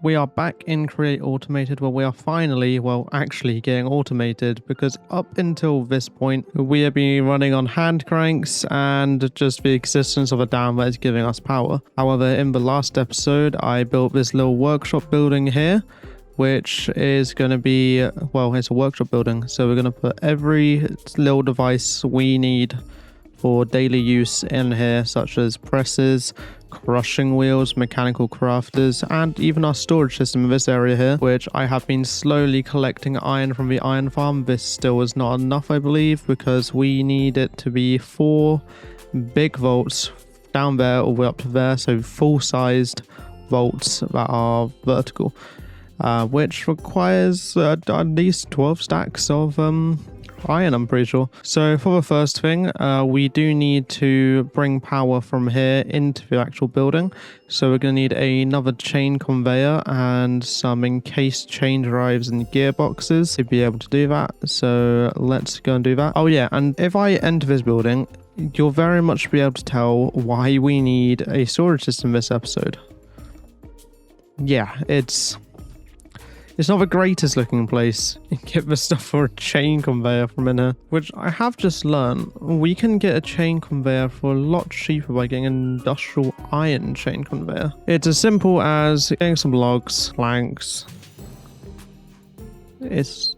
we are back in Create Automated where we are finally, well, actually getting automated, because up until this point, we have been running on hand cranks and just the existence of a dam that is giving us power. However, in the last episode, I built this little workshop building here, which is going to be, well, it's a workshop building. So we're going to put every little device we need for daily use in here, such as presses, crushing wheels, mechanical crafters, and even our storage system in this area here, which I have been slowly collecting iron from the iron farm. This still is not enough, I believe, because we need it to be 4 big vaults down there all the way up to there, so full-sized vaults that are vertical, which requires at least 12 stacks of iron, I'm pretty sure. So for the first thing, we do need to bring power from here into the actual building. So we're going to need another chain conveyor and some encased chain drives and gearboxes to be able to do that. So let's go and do that. Oh yeah, and if I enter this building, you'll very much be able to tell why we need a storage system this episode. Yeah, it's not the greatest looking place. You get the stuff for a chain conveyor from in here, which I have just learned. We can get a chain conveyor for a lot cheaper by getting an industrial iron chain conveyor. It's as simple as getting some logs, planks. It's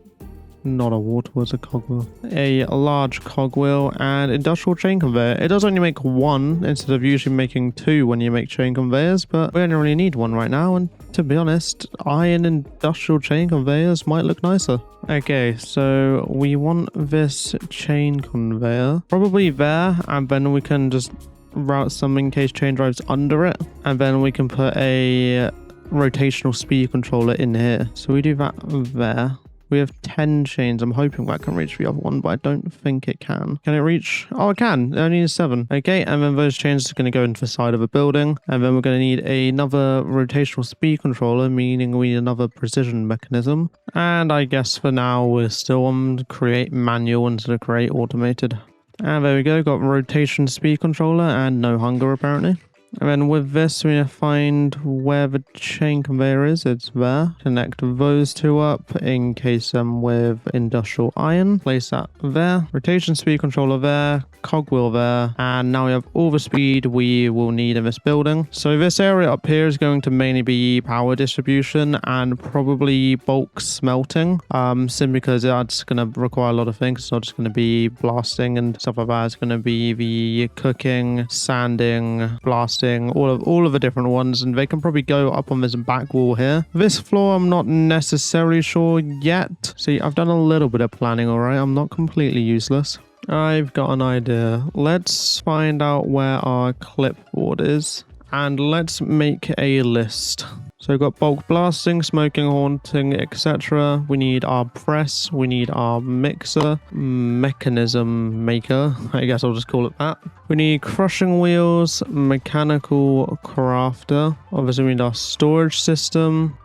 not a water, it's a cogwheel. A large cogwheel and industrial chain conveyor. It does only make 1 instead of usually making 2 when you make chain conveyors, but we only really need 1 right now, and to be honest, iron industrial chain conveyors might look nicer. Okay, so we want this chain conveyor probably there, and then we can just route some encased chain drives under it, and then we can put a rotational speed controller in here. So we do that there. We have 10 chains. I'm hoping that can reach the other one, but I don't think it can. Can it reach? Oh, it can. It only needs 7. Okay, and then those chains are going to go into the side of a building. And then we're going to need another rotational speed controller, meaning we need another precision mechanism. And I guess for now, we're still on create manual instead of create automated. And there we go. Got rotation speed controller and no hunger, apparently. And then with this, we need to find where the chain conveyor is. It's there. Connect those 2 up, encase them with industrial iron. Place that there. Rotation speed controller there. Cogwheel there. And now we have all the speed we will need in this building. So this area up here is going to mainly be power distribution and probably bulk smelting. Simply because that's going to require a lot of things. It's not just going to be blasting and stuff like that. It's going to be the cooking, sanding, blasting, all of the different ones, and they can probably go up on this back wall here. This floor I'm not necessarily sure yet. See, I've done a little bit of planning, all right. I'm not completely useless. I've got an idea. Let's find out where our clipboard is and let's make a list. So we've got bulk blasting, smoking, haunting, etc. We need our press. We need our mixer, mechanism maker. I guess I'll just call it that. We need crushing wheels, mechanical crafter. Obviously we need our storage system.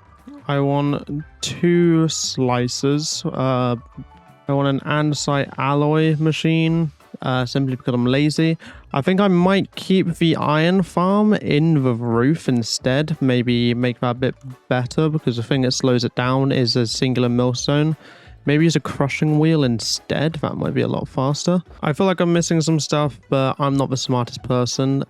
I want 2 slicers. I want an andesite alloy machine. Simply because I'm lazy. I think I might keep the iron farm in the roof instead. Maybe make that a bit better, because the thing that slows it down is a singular millstone. Maybe use a crushing wheel instead. That might be a lot faster. I feel like I'm missing some stuff, but I'm not the smartest person.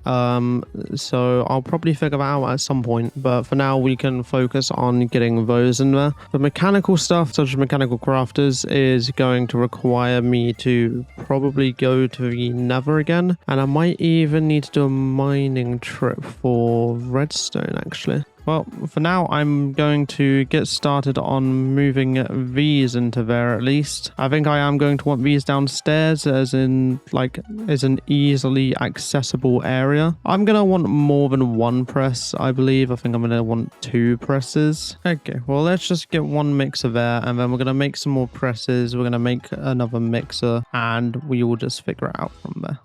So I'll probably figure that out at some point. But for now, we can focus on getting those in there. The mechanical stuff, such as mechanical crafters, is going to require me to probably go to the Nether again. And I might even need to do a mining trip for redstone, actually. Well, for now, I'm going to get started on moving these into there at least. I think I am going to want these downstairs as in, like, as an easily accessible area. I'm going to want more than 1 press, I believe. I think I'm going to want 2 presses. Okay, well, let's just get 1 mixer there, and then we're going to make some more presses. We're going to make another mixer, and we will just figure it out from there.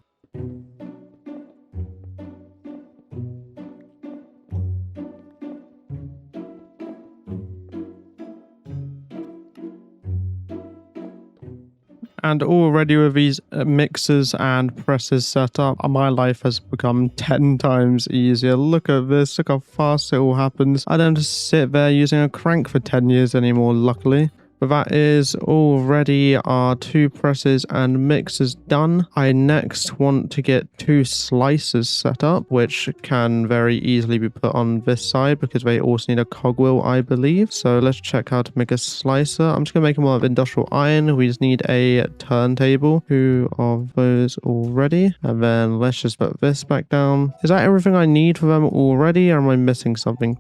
And already with these mixers and presses set up, my life has become 10 times easier. Look at this, look how fast it all happens. I don't have to sit there using a crank for 10 years anymore, luckily. But that is already our 2 presses and mixers done. I next want to get 2 slicers set up, which can very easily be put on this side because they also need a cogwheel, I believe. So let's check how to make a slicer. I'm just going to make them out of industrial iron. We just need a turntable. 2 of those already. And then let's just put this back down. Is that everything I need for them already, or am I missing something?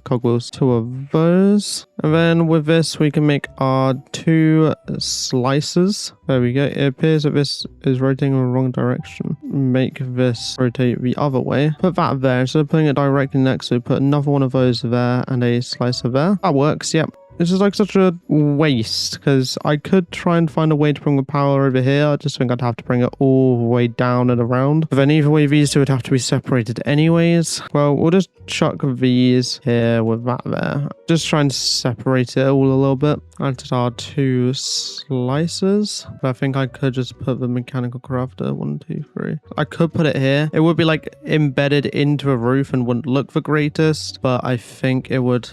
Cogwheels, 2 of those. And then with this we can make our 2 slicers. There we go. It appears that this is rotating in the wrong direction. Make this rotate the other way. Put that there. Instead of putting it directly next to it, put another one of those there and a slicer there. That works, yep. This is like such a waste because I could try and find a way to bring the power over here. I just think I'd have to bring it all the way down and around. But then either way, these 2 would have to be separated anyways. Well, we'll just chuck these here with that there. Just try and separate it all a little bit. That's our 2 slicers. But I think I could just put the mechanical crafter. 1, 2, 3. I could put it here. It would be like embedded into a roof and wouldn't look the greatest. But I think it would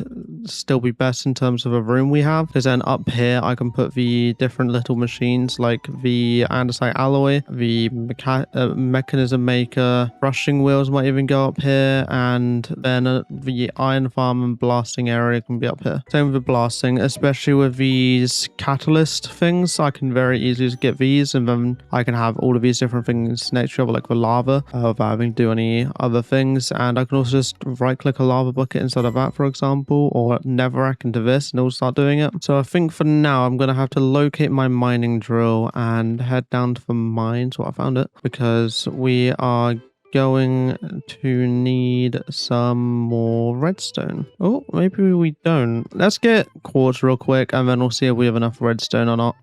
still be best in terms of a room we have, because then up here I can put the different little machines like the andesite alloy, the mechanism maker, brushing wheels might even go up here, and then the iron farm and blasting area can be up here. Same with the blasting, especially with these catalyst things. I can very easily just get these, and then I can have all of these different things next to each other, like the lava, without having to do any other things. And I can also just right click a lava bucket instead of that, for example, or netherrack into this, and it'll start doing it. So I think for now I'm going to have to locate my mining drill and head down to the mines where I found it, because we are going to need some more redstone. Oh, maybe we don't. Let's get quartz real quick and then we'll see if we have enough redstone or not.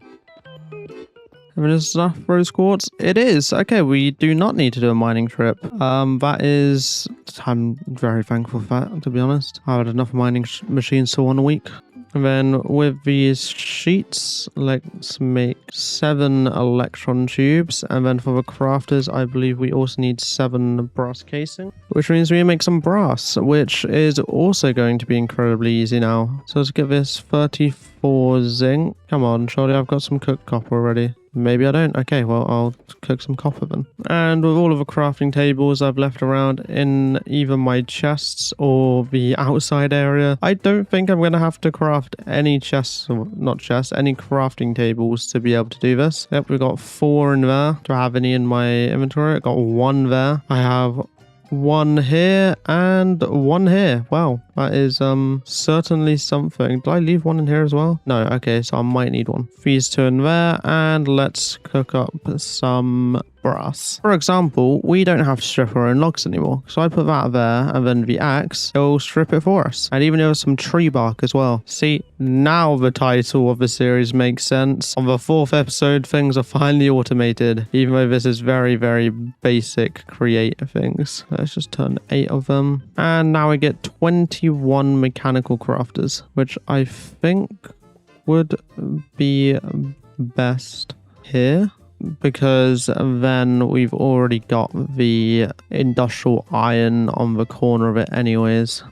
I mean, is enough rose quartz? It is. Okay, we do not need to do a mining trip. That is... I'm very thankful for that, to be honest. I had enough mining machines for 1 week. And then with these sheets, let's make 7 electron tubes. And then for the crafters, I believe we also need 7 brass casing, which means we make some brass, which is also going to be incredibly easy now. So let's get this 34 zinc. Come on, surely I've got some cooked copper already. Maybe I don't. Okay, well, I'll cook some copper then. And with all of the crafting tables I've left around in either my chests or the outside area, I don't think I'm going to have to craft any chests, or not chests, any crafting tables to be able to do this. Yep, we've got 4 in there. Do I have any in my inventory? I got 1 there. I have 1 here and 1 here. Wow, that is certainly something. Did I leave 1 in here as well? No, okay, so I might need 1. These 2 in there, and let's cook up some brass. For example, we don't have to strip our own logs anymore, so I put that there, and then the axe, it'll strip it for us. And even there's some tree bark as well. See, now the title of the series makes sense. On the 4th episode, things are finally automated, even though this is very, very basic create things. Let's just turn 8 of them. And now we get 21 mechanical crafters, which I think would be best here, because then we've already got the industrial iron on the corner of it anyways.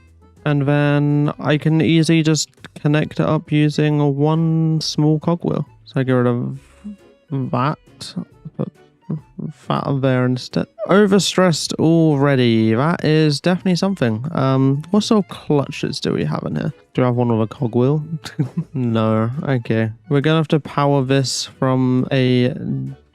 And then I can easily just connect it up using 1 small cogwheel. So I get rid of that, put that there instead. Overstressed already. That is definitely something. What sort of clutches do we have in here? Do I have one with a cogwheel? No. Okay. We're gonna have to power this from a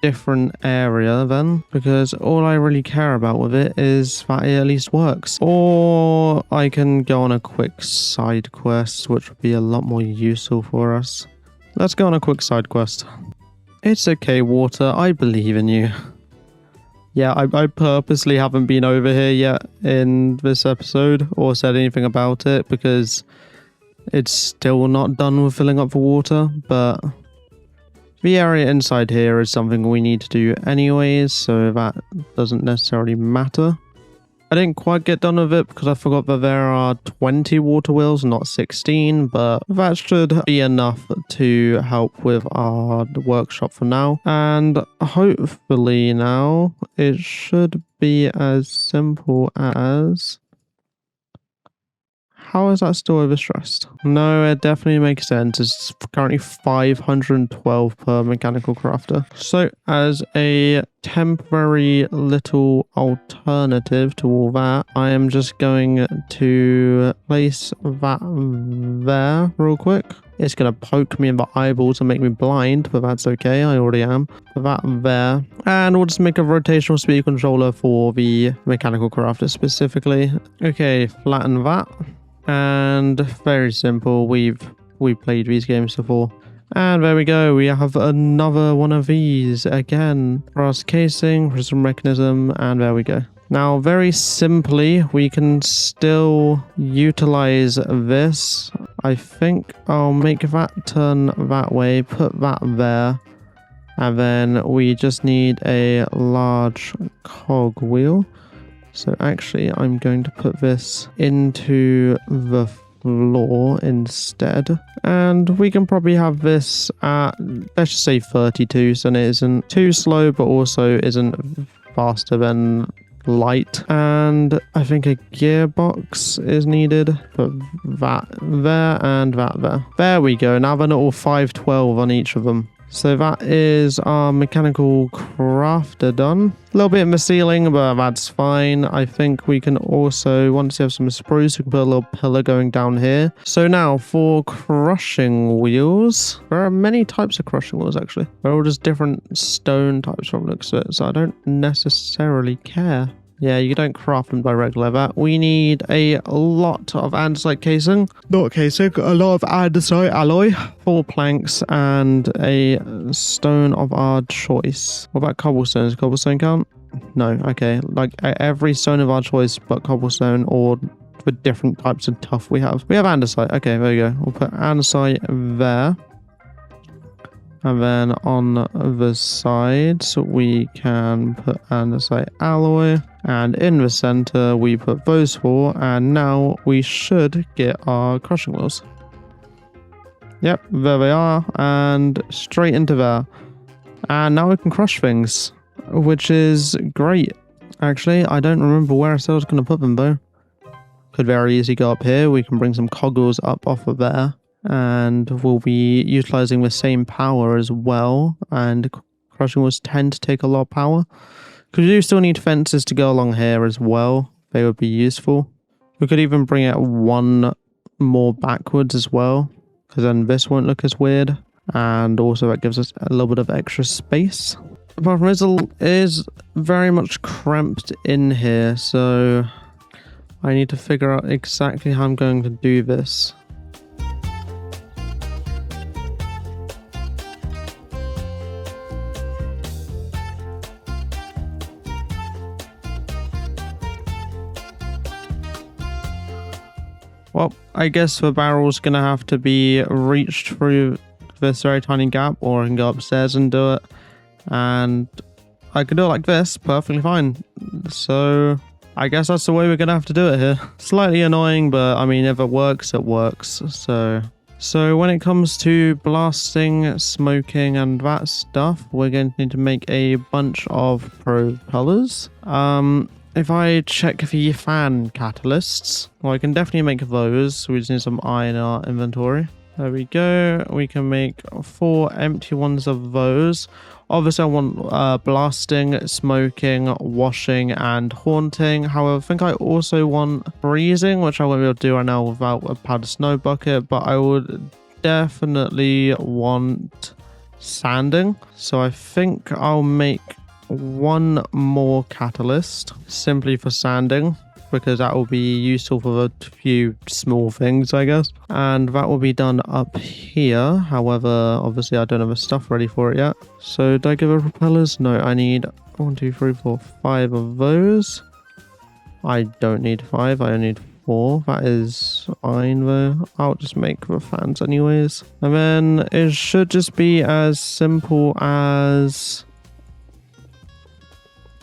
different area then, because all I really care about with it is that it at least works. Or I can go on a quick side quest, which would be a lot more useful for us. Let's go on a quick side quest. It's okay, water, I believe in you. Yeah, I purposely haven't been over here yet in this episode or said anything about it because it's still not done with filling up the water, but the area inside here is something we need to do anyways, so that doesn't necessarily matter. I didn't quite get done with it because I forgot that there are 20 water wheels, not 16, but that should be enough to help with our workshop for now. And hopefully now it should be as simple as... How is that still overstressed? No, it definitely makes sense. It's currently 512 per mechanical crafter. So as a temporary little alternative to all that, I am just going to place that there real quick. It's going to poke me in the eyeballs and make me blind, but that's okay. I already am. Put that there. And we'll just make a rotational speed controller for the mechanical crafter specifically. Okay, flatten that. And very simple, we've played these games before. And there we go, we have another one of these again. Brass casing, prism mechanism, and there we go. Now very simply, we can still utilize this. I think I'll make that turn that way, put that there. And then we just need a large cog wheel. So actually, I'm going to put this into the floor instead. And we can probably have this at, let's just say 32, so it isn't too slow, but also isn't faster than light. And I think a gearbox is needed. Put that there and that there. There we go. Now they're all 512 on each of them. So that is our mechanical crafter done. A little bit in the ceiling, but that's fine. I think we can also, once you have some spruce, we can put a little pillar going down here. So now for crushing wheels, there are many types of crushing wheels actually. They're all just different stone types from the looks of it, so I don't necessarily care. Yeah, you don't craft them directly like that. We need a lot of andesite casing. Not casing, a lot of andesite alloy. 4 planks and a stone of our choice. What about cobblestone? Does cobblestone count? No, okay. Like every stone of our choice but cobblestone or for different types of tuff we have. We have andesite. Okay, there you go. We'll put andesite there. And then on the sides, we can put andesite alloy. And in the center, we put those 4. And now we should get our crushing wheels. Yep, there they are. And straight into there. And now we can crush things, which is great. Actually, I don't remember where I said I was going to put them, though. Could very easily go up here. We can bring some cog-wheels up off of there. And we'll be utilizing the same power as well, and crushing wheels tend to take a lot of power because you do still need fences to go along here as well. They would be useful. We could even bring it 1 more backwards as well, because then this won't look as weird, and also that gives us a little bit of extra space. Apart from it is very much cramped in here, so I need to figure out exactly how I'm going to do this. Well, I guess the barrel's going to have to be reached through this very tiny gap, or I can go upstairs and do it. And I can do it like this, perfectly fine. So I guess that's the way we're going to have to do it here. Slightly annoying, but I mean, if it works, it works. So when it comes to blasting, smoking, and that stuff, we're going to need to make a bunch of propellers. If I check the fan catalysts, well, I can definitely make those. We just need some iron in our inventory. There we go. We can make 4 empty ones of those. Obviously, I want blasting, smoking, washing, and haunting. However, I think I also want freezing, which I won't be able to do right now without a powder snow bucket. But I would definitely want sanding. So I think I'll make 1 more catalyst simply for sanding, because that will be useful for a few small things, I guess. And that will be done up here. However, obviously I don't have the stuff ready for it yet. So do I give her propellers? No, I need 1, 2, 3, 4, 5 of those. I don't need 5, I only need 4. That is fine though. I'll just make the fans anyways. And then it should just be as simple as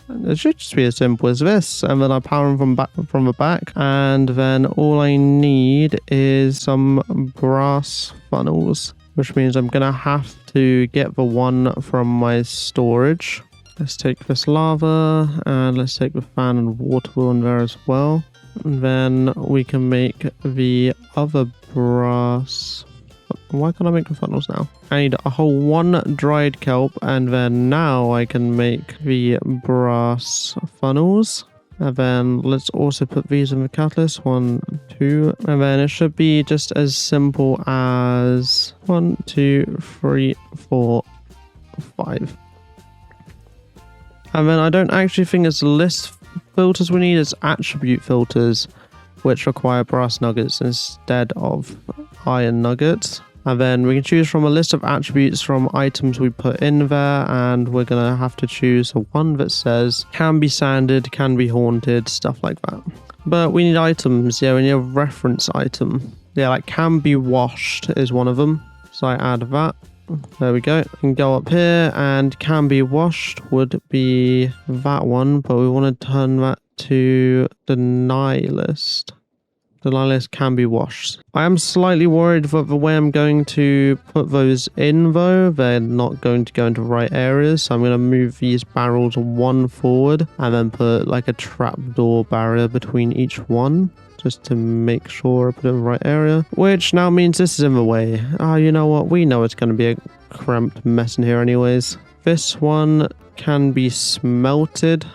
It should just be as simple as this, and then I power them from the back, and then all I need is some brass funnels, which means I'm gonna have to get the one from my storage. Let's take this lava, and let's take the fan and water wheel in there as well. And then we can make the other brass. Why can't I make the funnels now? I need a whole 1 dried kelp, and then now I can make the brass funnels. And then let's also put these in the catalyst. 1, 2, and then it should be just as simple as 1, 2, 3, 4, 5. And then I don't actually think it's list filters we need, it's attribute filters, which require brass nuggets instead of iron nuggets. And then we can choose from a list of attributes from items we put in there, and we're going to have to choose a one that says can be sanded, can be haunted, stuff like that. But we need items, yeah, we need a reference item. Yeah, like can be washed is one of them. So I add that. There we go. We can go up here, and can be washed would be that one, but we want to turn that to deny list. Deny list can be washed. I am slightly worried that the way I'm going to put those in, though, they're not going to go into right areas. So I'm going to move these barrels 1 forward and then put like a trapdoor barrier between each one, just to make sure I put it in the right area, which now means this is in the way. Oh, you know what? We know it's going to be a cramped mess in here anyways. This one can be smelted.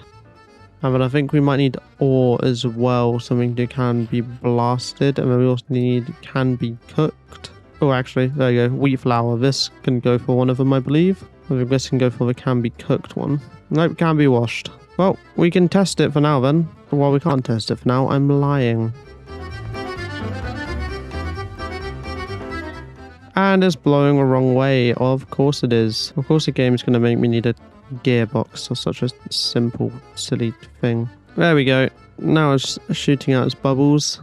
And then I think we might need ore as well, something that can be blasted. And then we also need can be cooked. Oh, actually, there you go. Wheat flour. This can go for one of them, I believe. I think this can go for the can be cooked one. Nope, can be washed. Well, we can test it for now then. Well, we can't test it for now. I'm lying. And it's blowing the wrong way. Of course it is. Of course the game's going to make me need a gearbox or such a simple, silly thing. There we go. Now it's shooting out its bubbles.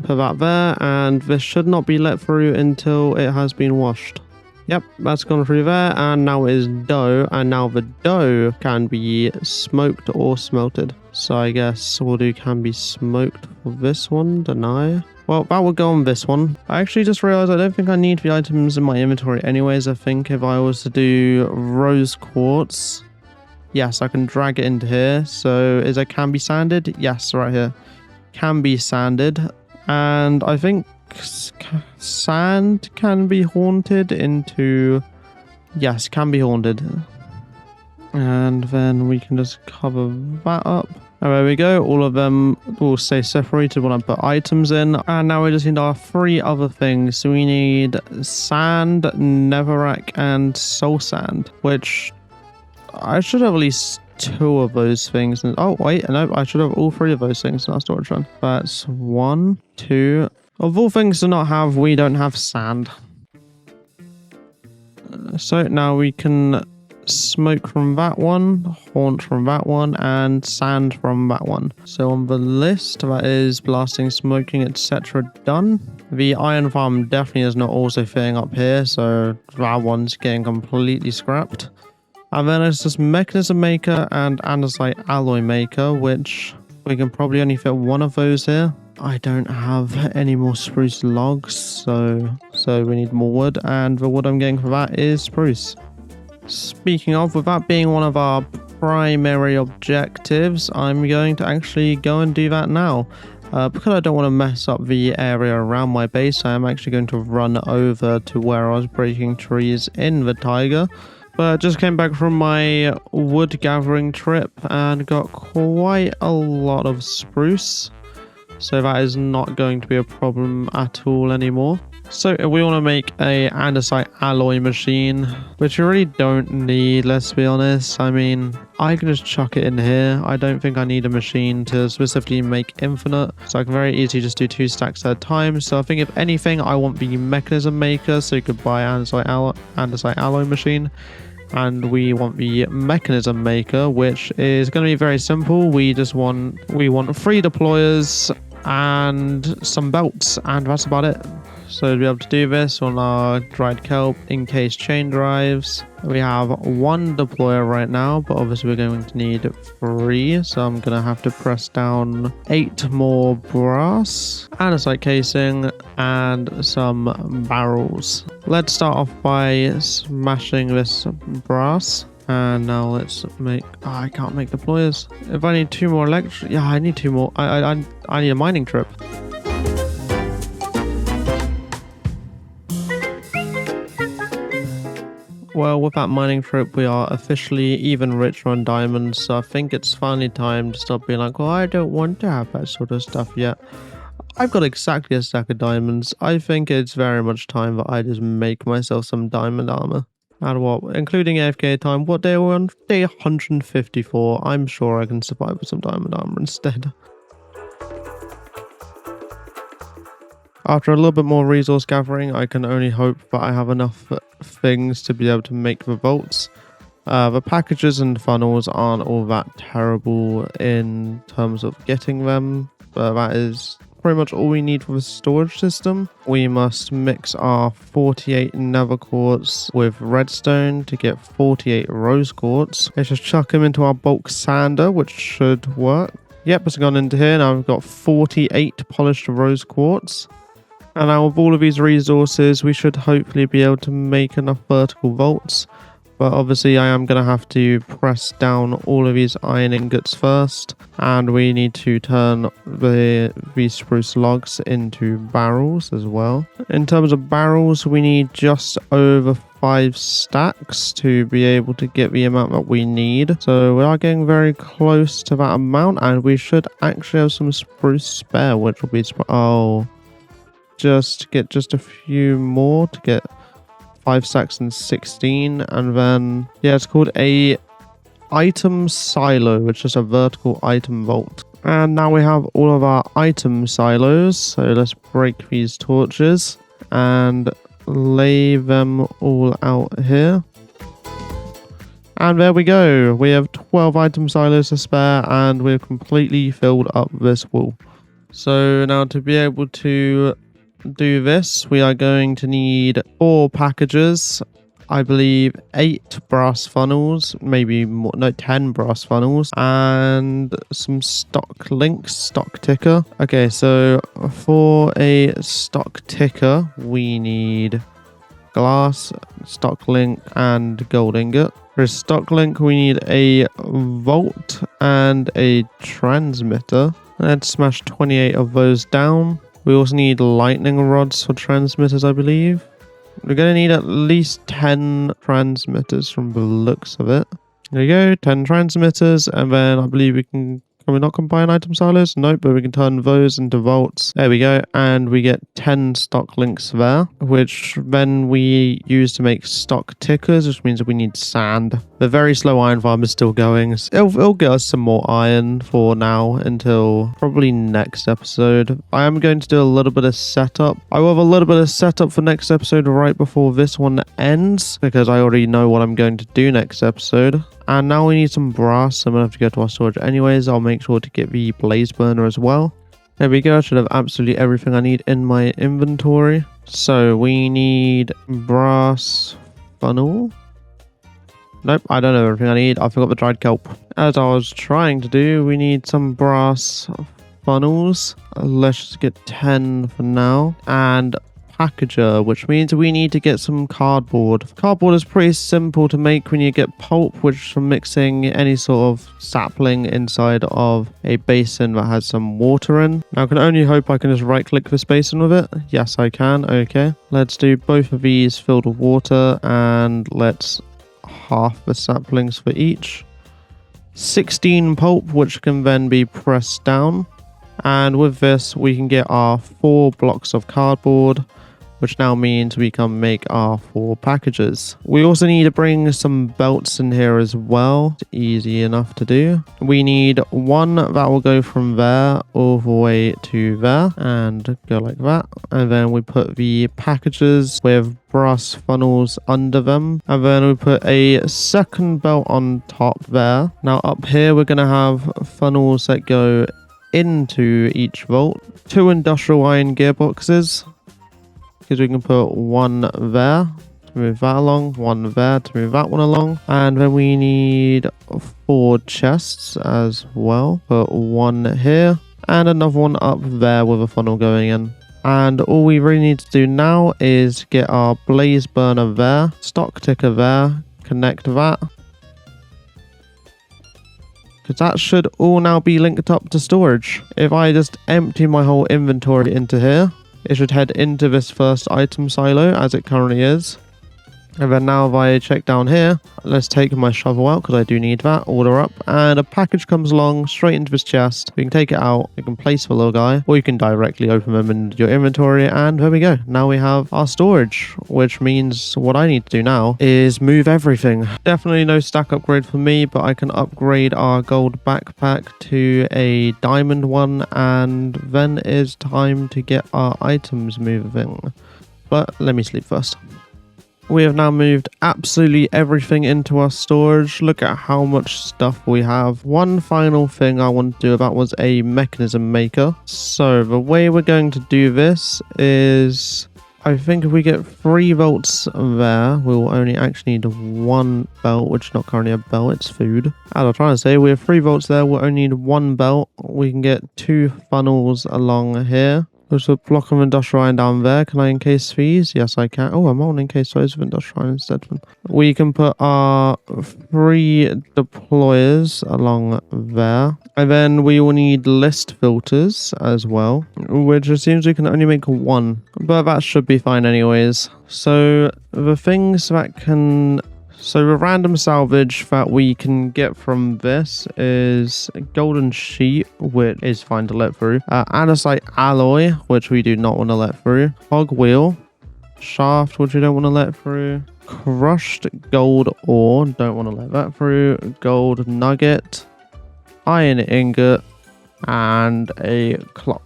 Put that there, and this should not be let through until it has been washed. Yep, that's gone through there, and now it is dough, and now the dough can be smoked or smelted. So I guess we'll do can be smoked for this one, deny. Well, that will go on this one. I actually just realized I don't think I need the items in my inventory anyways. I think if I was to do rose quartz, yes, I can drag it into here. So is it can be sanded? Yes, right here. Can be sanded. And I think sand can be haunted into... Yes, can be haunted. And then we can just cover that up. And there we go. All of them will stay separated when I put items in. And now we just need our 3 other things. So we need sand, netherrack, and soul sand, which I should have at least 2 of those things. Oh, wait, no, I should have all 3 of those things in our storage run. That's 1, 2. Of all things to not have, we don't have sand. So now we can smoke from that one, haunt from that one, and sand from that one. So on the list, that is blasting, smoking, etc. done. The iron farm definitely is not also fitting up here, so that one's getting completely scrapped. And then it's just mechanism maker and andesite alloy maker, which we can probably only fit 1 of those here. I don't have any more spruce logs, so we need more wood, and the wood I'm getting for that is spruce. Speaking of, with that being one of our primary objectives, I'm going to actually go and do that now. Because I don't want to mess up the area around my base, I am actually going to run over to where I was breaking trees in the taiga. But I just came back from my wood gathering trip and got quite a lot of spruce. So that is not going to be a problem at all anymore. So we want to make a andesite alloy machine, which we really don't need, let's be honest. I mean, I can just chuck it in here. I don't think I need a machine to specifically make infinite. So I can very easily just do 2 stacks at a time. So I think if anything, I want the mechanism maker. So you could buy andesite alloy machine. And we want the mechanism maker, which is going to be very simple. We want 3 deployers and some belts, and that's about it. So to be able to do this on our dried kelp, encased chain drives, we have 1 deployer right now, but obviously we're going to need 3. So I'm going to have to press down 8 more brass, andesite casing, and some barrels. Let's start off by smashing this brass. And now let's make... Oh, I can't make deployers. If I need 2 more electric... Yeah, I need 2 more. I need a mining trip. Well, with that mining trip, we are officially even richer on diamonds. So I think it's finally time to stop being like, well, I don't want to have that sort of stuff yet. I've got exactly a stack of diamonds. I think it's very much time that I just make myself some diamond armor. And what, including AFK time, what day are we on? Day 154. I'm sure I can survive with some diamond armor instead. After a little bit more resource gathering, I can only hope that I have enough things to be able to make the vaults. The packages and funnels aren't all that terrible in terms of getting them, but that is pretty much all we need for the storage system. We must mix our 48 nether quartz with redstone to get 48 rose quartz. Let's just chuck them into our bulk sander, which should work. Yep, it's gone into here. Now we've got 48 polished rose quartz. And now with all of these resources, we should hopefully be able to make enough vertical vaults. But obviously I am going to have to press down all of these iron ingots first. And we need to turn these spruce logs into barrels as well. In terms of barrels, we need just over 5 stacks to be able to get the amount that we need. So we are getting very close to that amount. And we should actually have some spruce spare, which will be... Oh, just get just a few more to get 5 stacks and 16, and then yeah, it's called a item silo, which is a vertical item vault. And now we have all of our item silos, so let's break these torches and lay them all out here. And there we go, we have 12 item silos to spare, and we've completely filled up this wall. So now to be able to do this, we are going to need 4 packages, I believe 8 brass funnels, maybe more, no, 10 brass funnels, and some stock links, stock ticker. Okay, so for a stock ticker, we need glass, stock link, and gold ingot. For a stock link, we need a vault and a transmitter. Let's smash 28 of those down. We also need lightning rods for transmitters, I believe. We're going to need at least 10 transmitters from the looks of it. There you go, 10 transmitters, and then I believe we can we not combine item silos? Nope, but we can turn those into vaults. There we go, and we get 10 stock links there, which then we use to make stock tickers, which means that we need sand. The very slow iron farm is still going. It'll get us some more iron for now until probably next episode. I am going to do a little bit of setup. I will have a little bit of setup for next episode right before this one ends, because I already know what I'm going to do next episode. And now we need some brass, so I'm going to have to go to our storage anyways. I'll make sure to get the blaze burner as well. There we go, I should have absolutely everything I need in my inventory. So we need brass funnel. Nope, I don't know everything I need. I forgot the dried kelp. As I was trying to do, we need some brass funnels. Let's just get 10 for now. And packager, which means we need to get some cardboard. Cardboard is pretty simple to make when you get pulp, which is from mixing any sort of sapling inside of a basin that has some water in. Now I can only hope I can just right click this basin with it. Yes, I can. Okay, let's do both of these filled with water, and let's half the saplings for each. 16 pulp, which can then be pressed down, and with this we can get our 4 blocks of cardboard, which now means we can make our 4 packages. We also need to bring some belts in here as well. It's easy enough to do. We need one that will go from there all the way to there and go like that. And then we put the packages with brass funnels under them. And then we put a second belt on top there. Now up here we're going to have funnels that go into each vault. 2 industrial iron gearboxes. because we can put one there to move that along, one there to move that one along, and then we need 4 chests as well. Put one here and another one up there with a funnel going in. And all we really need to do now is get our blaze burner there, stock ticker there, connect that. Because that should all now be linked up to storage. If I just empty my whole inventory into here, it should head into this first item silo as it currently is. And then now if I check down here, let's take my shovel out because I do need that, order up, and a package comes along straight into this chest. We can take it out, you can place the little guy, or you can directly open them in your inventory, and there we go. Now we have our storage, which means what I need to do now is move everything. Definitely no stack upgrade for me, but I can upgrade our gold backpack to a diamond one, and then it's time to get our items moving. But let me sleep first. We have now moved absolutely everything into our storage. Look at how much stuff we have. One final thing I want to do about was a mechanism maker. So the way we're going to do this is, I think if we get 3 volts there, we'll only actually need 1 belt, which is not currently a belt, it's food. As I'm trying to say, we have 3 volts there, we'll only need 1 belt. We can get 2 funnels along here. There's a block of industrial iron down there. Can I encase these? Yes, I can. Oh, I'm on encase those of industrial iron instead. We can put our 3 deployers along there. And then we will need list filters as well, which it seems we can only make 1. But that should be fine anyways. So the things that can... So the random salvage that we can get from this is a golden sheet, which is fine to let through. Andesite alloy, which we do not want to let through. Hog wheel. Shaft, which we don't want to let through. Crushed gold ore, don't want to let that through. Gold nugget. Iron ingot. And a clock.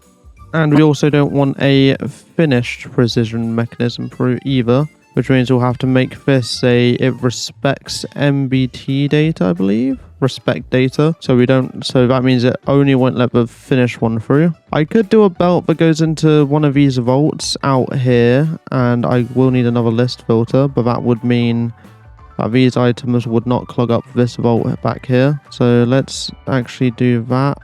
And we also don't want a finished precision mechanism through either. Which means we'll have to make this it respects MBT data, I believe. Respect data. So that means it only won't let the finished one through. I could do a belt that goes into one of these vaults out here. And I will need another list filter. But that would mean that these items would not clog up this vault back here. So let's actually do that.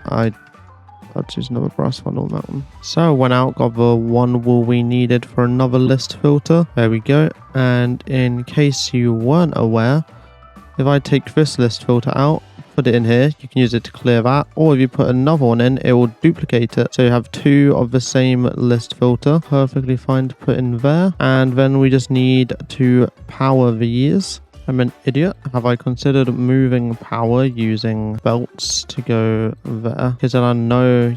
I'll choose another brass funnel on that one. So I went out, got the 1 wool we needed for another list filter. There we go. And in case you weren't aware, if I take this list filter out, put it in here, you can use it to clear that. Or if you put another one in, it will duplicate it. So you have 2 of the same list filter. Perfectly fine to put in there. And then we just need to power these. I'm an idiot. Have I considered moving power using belts to go there? Because then I know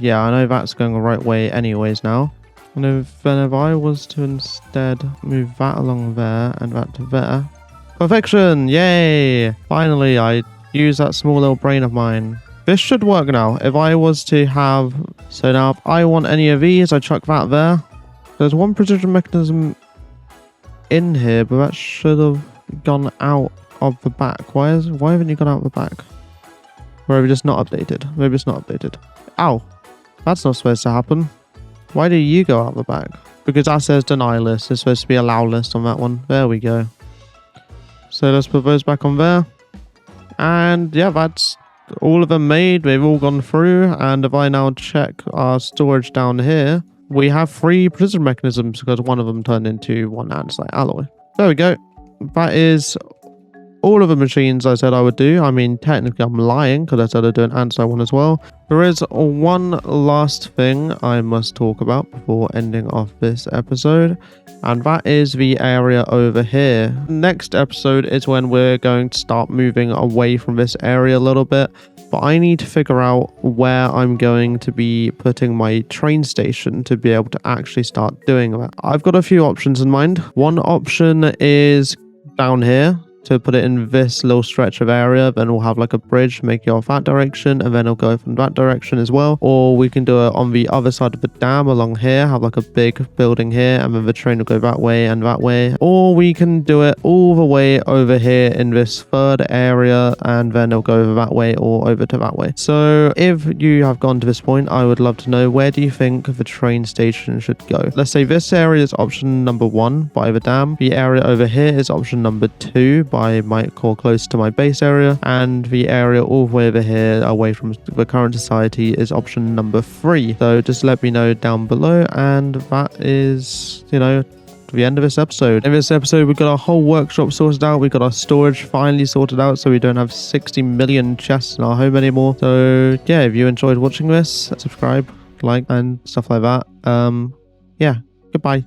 that's going the right way anyways now. And if I was to instead move that along there and that to there. Perfection! Yay! Finally, I used that small little brain of mine. This should work now. If I was to have... So now if I want any of these, I chuck that there. There's one precision mechanism in here, but that should have gone out of the back. Why haven't you gone out of the back? Or have you just not updated? Maybe it's not updated. Ow! That's not supposed to happen. Why do you go out the back? Because that says deny list. It's supposed to be allow list on that one. There we go. So let's put those back on there. And yeah, that's all of them made. They've all gone through. And if I now check our storage down here, we have 3 precision mechanisms because one of them turned into 1 andesite alloy. There we go. That is all of the machines I said I would do. I mean, technically I'm lying because I said I'd do an andesite one as well. There is one last thing I must talk about before ending off this episode, and that is the area over here. Next episode is when we're going to start moving away from this area a little bit, but I need to figure out where I'm going to be putting my train station to be able to actually start doing that. I've got a few options in mind. One option is down here. to put it in this little stretch of area, then we'll have like a bridge to make it off that direction, and then it'll go from that direction as well. Or we can do it on the other side of the dam along here, have like a big building here, and then the train will go that way and that way. Or we can do it all the way over here in this third area, and then it'll go over that way or over to that way. So if you have gone to this point, I would love to know, where do you think the train station should go? Let's say this area is option number 1 by the dam. The area over here is option number 2 by my core close to my base area, and the area all the way over here away from the current society is option number 3. So just let me know down below, and that is, you know, the end of this episode. In this episode, we got our whole workshop sorted out. We got our storage finally sorted out, so we don't have 60 million chests in our home anymore. So yeah, if you enjoyed watching this, subscribe, like, and stuff like that. Yeah, goodbye.